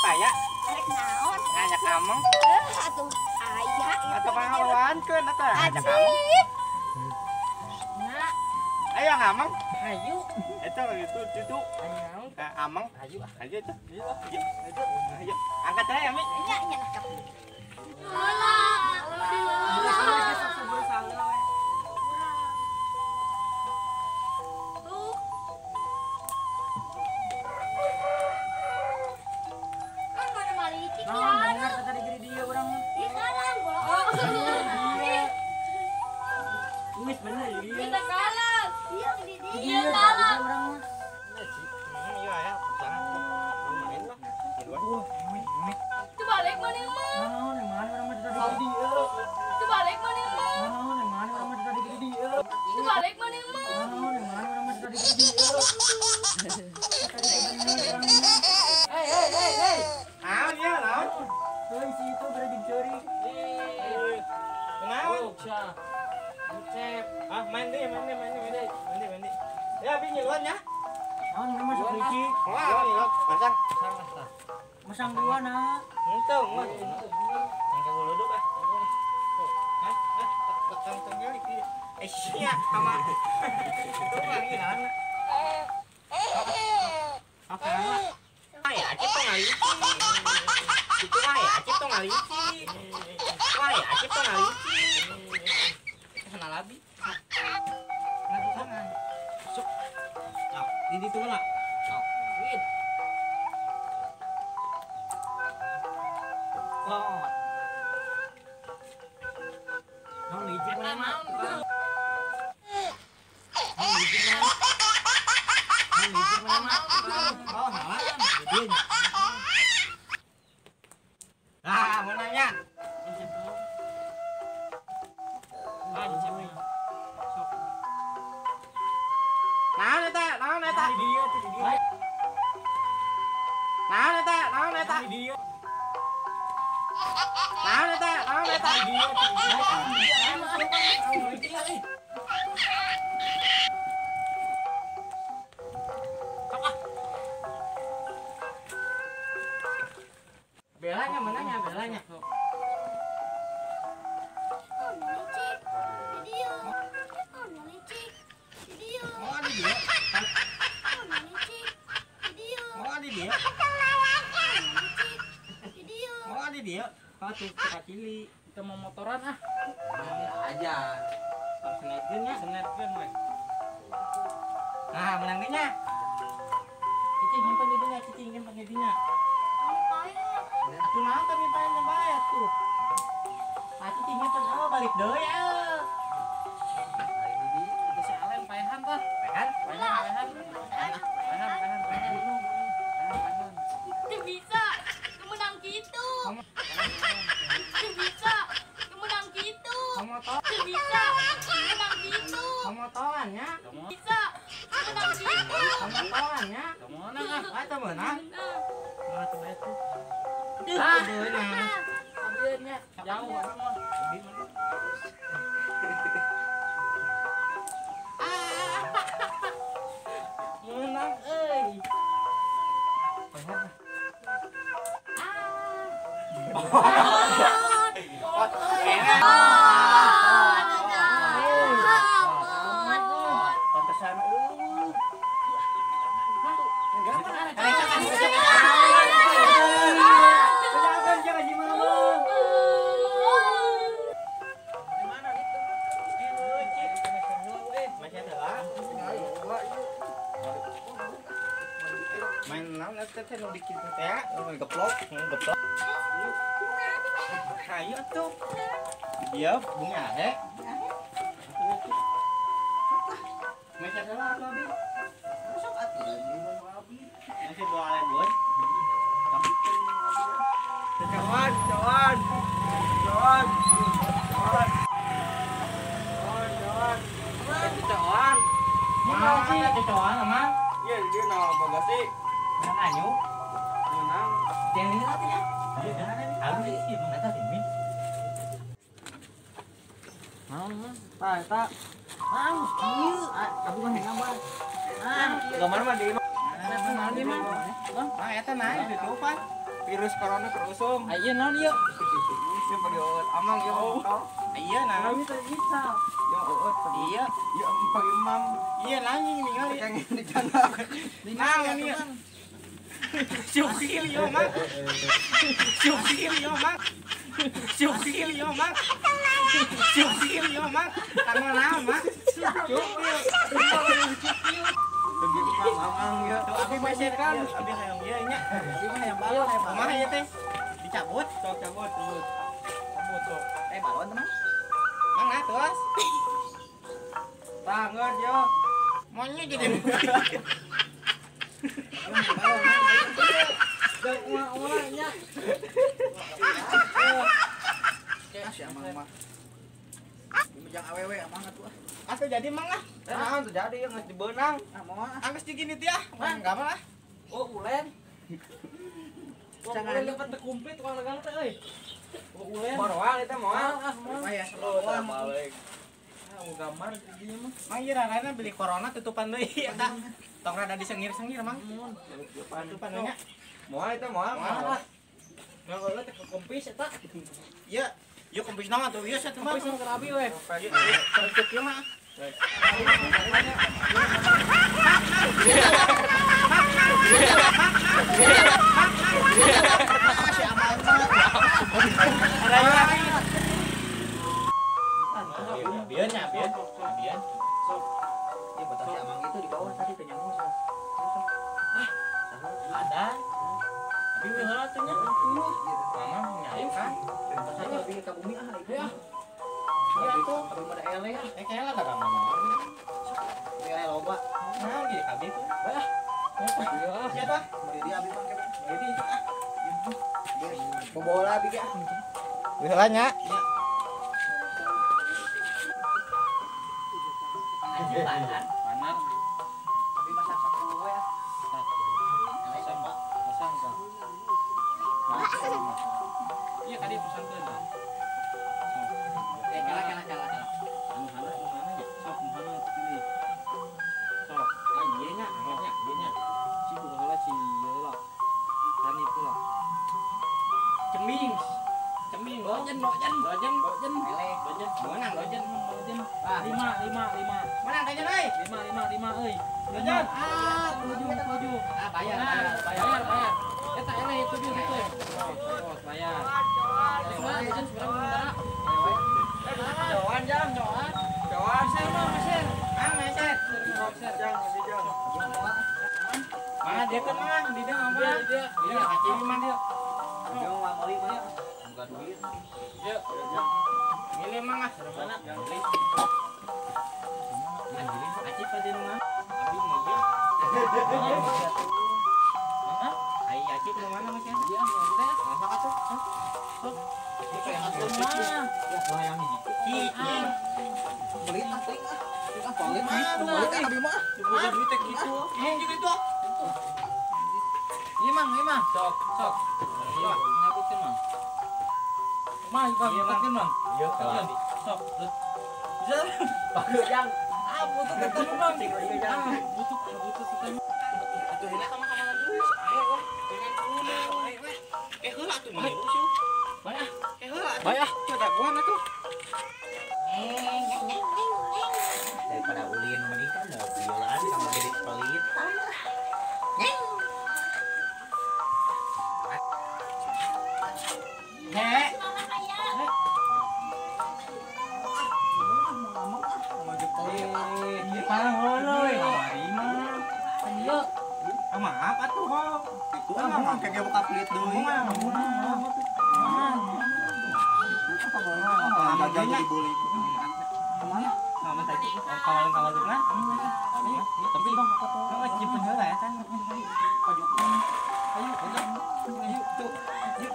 paya. Rek naon? Ngajak ameng. Atuh aya Atau pangaluankeun eta ngajak ameng. Nah, Ayo ngameng. Hayu. Eta itu. Ayo. Ameng. Hayu. Ayo itu. Ayo. Angkat aja Ami. nya nakap. Nah, mendengar kata diri dia orang. Wis bener dia. Dia orang. Iya ya, jangan main lah. Wah, ini. Balik mana mah? Nah, yang mana orang mah tadi dia. Balik mana mah? Nah, yang mana orang mah tadi dia. Balik mana mah? Nah, yang mana orang mah tadi dia. Hei. Ah, iya, naon? Tuh isi itu berada dicuri. Naon? Cep. Ah, mandi. Ya, abi nyiluan ya. Oh, ini masuk lagi. Wah, nyiluan. Pasang. Masang dua nah. Itu, mah. Angkat dulu duduk ah. Tang jeli. Sia sama. Itu lagi nana. Apa nama? Ya, acip tong ngalici. Itu mah ya, acip tong ngalici. Wah, ya, acip tong ngalici. Sana labi. Ngadu tangan. Sok. Nah, di situ lah. Nah, wait. Oh. Nah, licik mana mah? Oh, salah. Dia. Ah, mau nanya. Naon eta? Dia. Naon eta? Belanya mananya belanya? Oh, di dia. Oh, di dia. Oh, di dia. Patu kacili. Kita mau motoran ah. Aja. Snapgram ya, snapgram we. Nah, menangnya. Cicing nyimpen di dinya, cicing nyimpen di dinya. Tuh nah tapi payahnya bayar tuh. Ah, cicing nyimpen balik deui ya. Itu si Alen paehan tah. Kan? Paehan. Teu bisa, kemenang gitu. Teu bisa, kemenang gitu. Kamu tahu? Teu bisa, kemenang gitu. Kamu tahuannya? Bisa, kemenang gitu. Kamu tahuannya? Kemana ah? Ah, itu menang. Mana tuh itu? Ah, deui nah. Akhirnya jauh orang mah. Menang euy. Pantesan main naon eta nu bikin teh geplok. Hayu atuh. Dia bunga he. Macam salah atuh abi. Sok atuh di mana abi. Masih bawa ale bos. Cawan. Mana sih cawan emang? Iya, dia nama bagasi. Menang anyu. Menang. Yang ini tadi ya. Aku sih mau nata ini. Mau mah. Tak. Mau kieu. Aku mah hengang bang. Gambar mah di Mana di mah? ah eta naik di tuh Pak. virus corona terusung. Ayo non yuk. Siapa diot amang ya motor. Iya nah. Kami bisa. Ya uut. Iya. Ya empang imam. Iya nanya ini kali. Yang ini janda. Nang ini. Syukir yo mak. Syukir yo mak. Syukir yo mak. Syukir yo mak. Kamu naon mak? Syukir. Begitu Pak Mamang ya. Abi meser kan. Abi hayang ieu nya. Abi mah hayang balon hayang. Kumaha ieu teh? Dicabut, sok cabut terus. Cabut sok. Balon teman. Mang nah terus. Banget yo. Maunya jadi orangnya. Kasih amang mah. Jang awewe amang atuh. Atuh jadi mang lah. Nah, tuh jadi yang geus dibeunang. Angges digini teh ah. Mah enggak mah. Oh, ulen. Jangan lepat tekumplit tukang legal teh euy. Oh, ulen. Boroang eta moal. Ya, Slow balik. Gambar dinya mah. Mang ieu rarana beli corona tutupan deui eta. Tong rada disengir-sengir mang. Tutupan deui nya. Moal eta moal. Nggak kalau teh kekumpis eta. Ieu, ieu kompis naon atuh ieu satu mah. Kekumpis nu kerabi we. Cek ieu mah. Masih aman mah. Biarnya, biar. Sok. Ini betul si Amang itu di bawah tadi teh nyamuk. Ada. Abi heula teh nya. Mama nyari kan. Saya lebih ke bumi ah itu. Iya tuh, abi mah ada ele ya. Ele kada mama. Ele loba. Nah, di abi tuh. Bah. Ya tah. Di abi mah kene. Jadi itu ah. Bobola abi ya. Heula nya. Panar. Abi masak sapu ya. Iya tadi pesan ke lah. Kala. Anu hana ya. Sok hana pilih. Sok. Ah ieu nya, nya, ieu nya. Si baheula si ieu lah. Tani pula. Ceming. Lojen. Menang lojen. Ah, 5. Menang tanya euy. 5 euy. Lojen. Ah, 7. Ah, bayar. Eta ele 7 gitu. Oh, bayar. Lojen seberapa sementara? Joan jang. Meser mah, meser. Ah, meset. Jang. Mana dia kan mang, dia apa? Dia kaciri mah dia. Dia mau beli mah ya. Bukan duit. Ya. Milih mang ah. Mana? Yang beli. Anjing, acip aja mah. Abi mau dia. Hah? Ai acip mau mana mas ya? Dia mau teh. Masak atuh. Sok. Ini kayak atuh mah. Ya, wah yang hiji. Beli ah, beli ah. Beli mah, abi mah. Bukan duit teh gitu. Gitu. Ini mang. Sok. Iya, ngabutkeun mang. Mah, ngabutkeun mang. Iya, Sok. Bisa. Bagus yang. Ah, butuh ketemu mang. Butuh ketemu. Atuh heula ka mah geus. Ayo, dengan dulu. Ayo, heula tuh mah. Bayah. Coba gua atuh. Daripada ulin mending kan mobilan sama jadi pelit. Parang holoy. Marima. Ayo. Maaf atuh ho. Itu mah kayak buka pelit deui. Apa jadi dibully. Kemana? Mama tadi kawan-kawan kan? Tapi nyimpen heula ya kan. Ayo, tuh. Yuk.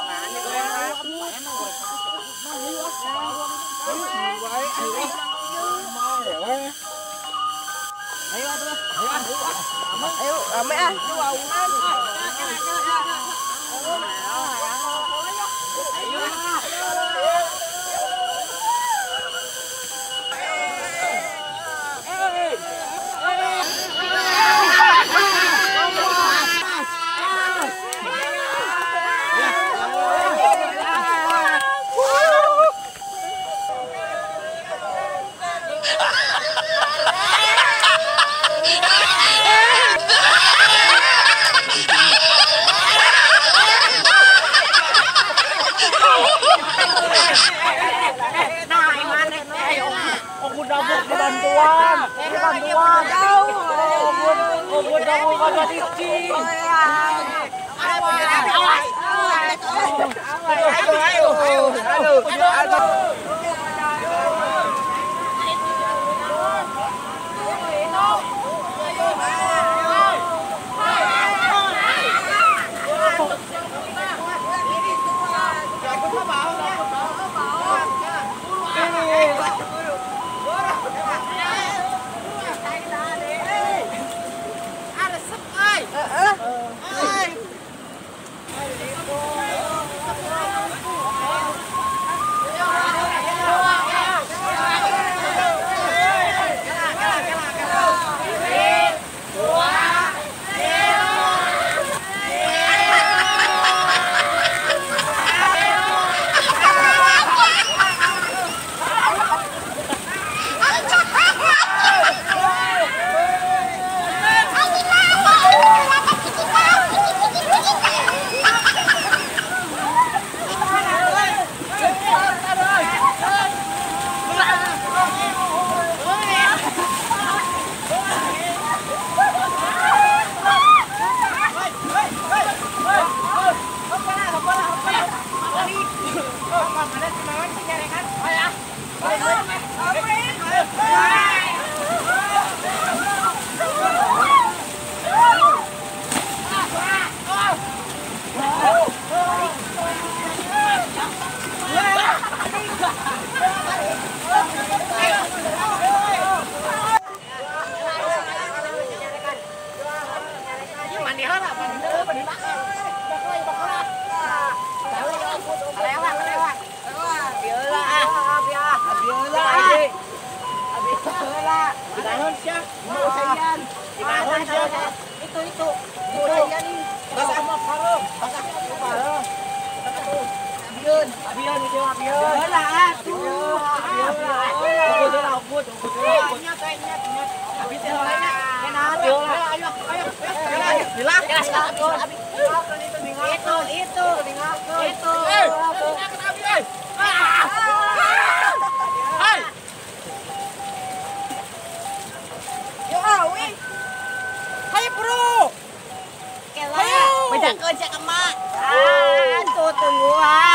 Nah, ini gue Ayo, rame ah. Waunan. Tunggu